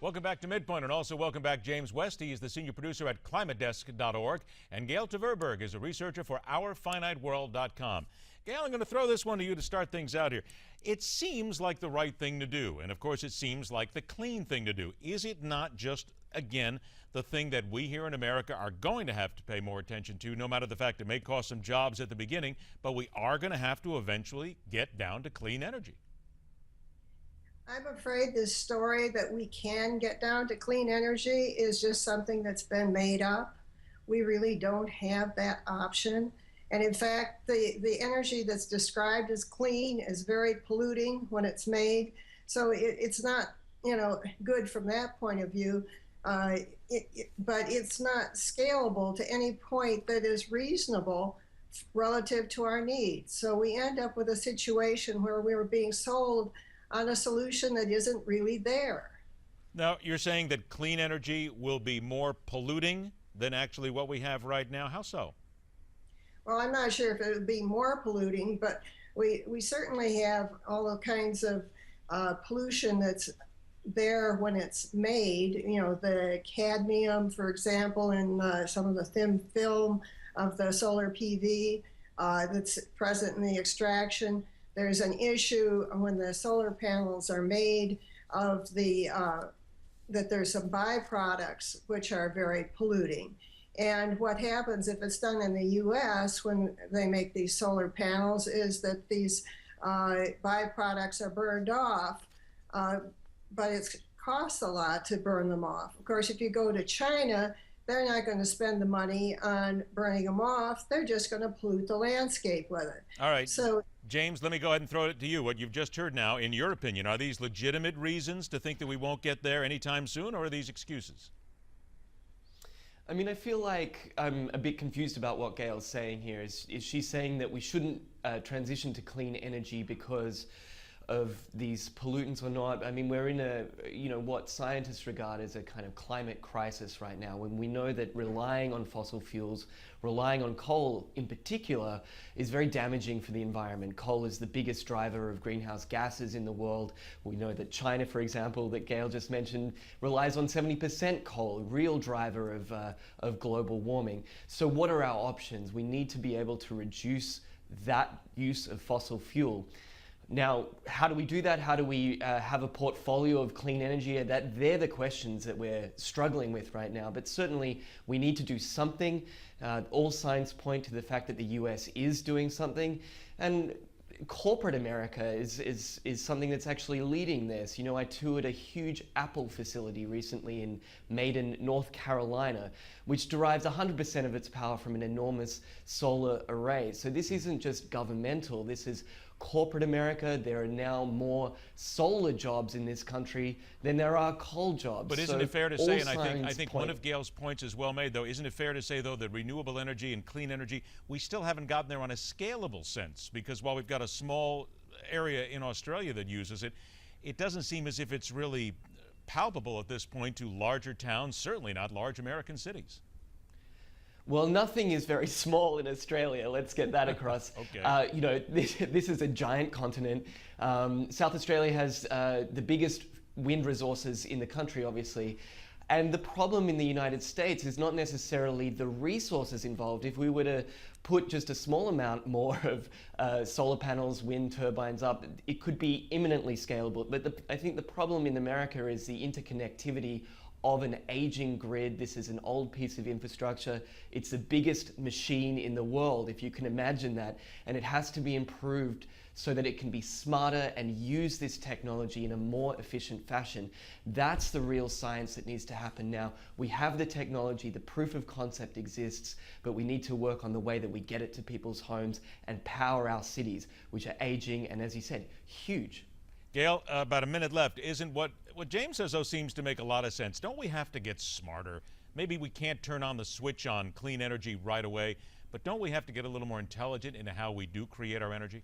Welcome back to MidPoint, and also welcome back James West. He is the senior producer at ClimateDesk.org, and Gail Tverberg is a researcher for OurFiniteWorld.com. Gail, I'm going to throw this one to you to start things out here. It seems like the right thing to do, and of course it seems like the clean thing to do. Is it not just, again, the thing that we here in America are going to have to pay more attention to, no matter the fact it may cost some jobs at the beginning, but we are going to have to eventually get down to clean energy? I'm afraid this story that we can get down to clean energy is just something that's been made up. We really don't have that option. And in fact, the energy that's described as clean is very polluting when it's made. So it's not, good from that point of view. But it's not scalable to any point that is reasonable relative to our needs. So we end up with a situation where we were being sold on a solution that isn't really there. Now, you're saying that clean energy will be more polluting than actually what we have right now. How so? Well, I'm not sure if it would be more polluting, but we certainly have all the kinds of pollution that's there when it's made. The cadmium, for example, in some of the thin film of the solar PV that's present in the extraction. There's an issue when the solar panels are made of that there's some byproducts which are very polluting. And what happens if it's done in the U.S. when they make these solar panels is that these byproducts are burned off, but it costs a lot to burn them off. Of course, if you go to China, they're not going to spend the money on burning them off. They're just going to pollute the landscape with it. All right. So, James, let me go ahead and throw it to you. What you've just heard now, in your opinion, are these legitimate reasons to think that we won't get there anytime soon, or are these excuses? I mean, I feel like I'm a bit confused about what Gail's saying here. Is she saying that we shouldn't transition to clean energy because of these pollutants or not? I mean, we're in what scientists regard as a kind of climate crisis right now, when we know that relying on fossil fuels, relying on coal in particular, is very damaging for the environment. Coal is the biggest driver of greenhouse gases in the world. We know that China, for example, that Gail just mentioned, relies on 70% coal, a real driver of global warming. So what are our options? We need to be able to reduce that use of fossil fuel. Now, how do we do that? How do we have a portfolio of clean energy? They're the questions that we're struggling with right now. But certainly, we need to do something. All signs point to the fact that the US is doing something. And corporate America is something that's actually leading this. I toured a huge Apple facility recently in Maiden, North Carolina, which derives 100% of its power from an enormous solar array. So this isn't just governmental, this is corporate America. There are now more solar jobs in this country than there are coal jobs. But isn't it fair to say, and I think one of Gail's points is well made, though, isn't it fair to say, though, that renewable energy and clean energy, we still haven't gotten there on a scalable sense? Because while we've got a small area in Australia that uses it, it doesn't seem as if it's really palpable at this point to larger towns, certainly not large American cities. Well, nothing is very small in Australia. Let's get that across. Okay. This is a giant continent. South Australia has the biggest wind resources in the country, obviously. And the problem in the United States is not necessarily the resources involved. If we were to put just a small amount more of solar panels, wind turbines up, it could be imminently scalable. But I think the problem in America is the interconnectivity of an aging grid. This is an old piece of infrastructure. It's the biggest machine in the world, if you can imagine that, and it has to be improved so that it can be smarter and use this technology in a more efficient fashion. That's the real science that needs to happen now. We have the technology, the proof of concept exists, but we need to work on the way that we get it to people's homes and power our cities, which are aging and, as you said, huge. Gail, about a minute left. Isn't what James says, though, seems to make a lot of sense. Don't we have to get smarter? Maybe we can't turn on the switch on clean energy right away, but don't we have to get a little more intelligent into how we do create our energy?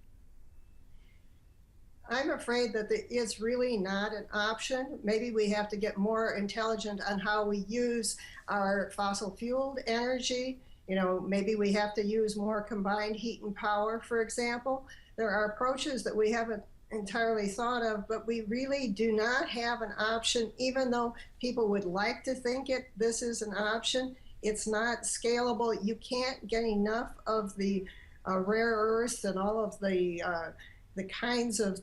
I'm afraid that it's really not an option. Maybe we have to get more intelligent on how we use our fossil fueled energy. Maybe we have to use more combined heat and power, for example. There are approaches that we haven't entirely thought of, but we really do not have an option, even though people would like to think this is an option. It's not scalable. You can't get enough of the rare earths and all of the kinds of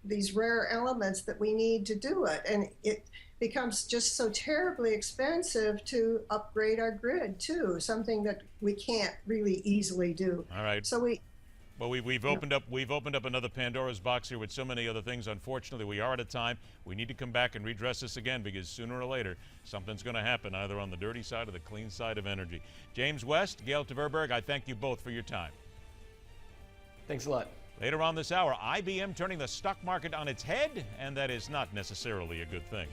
these rare elements that we need to do it. And it becomes just so terribly expensive to upgrade our grid too, something that we can't really easily do. All right. So we've opened up another Pandora's box here with so many other things. Unfortunately, we are out of time. We need to come back and redress this again, because sooner or later something's going to happen, either on the dirty side or the clean side of energy. James West, Gail Tverberg, I thank you both for your time. Thanks a lot. Later on this hour, IBM turning the stock market on its head, and that is not necessarily a good thing.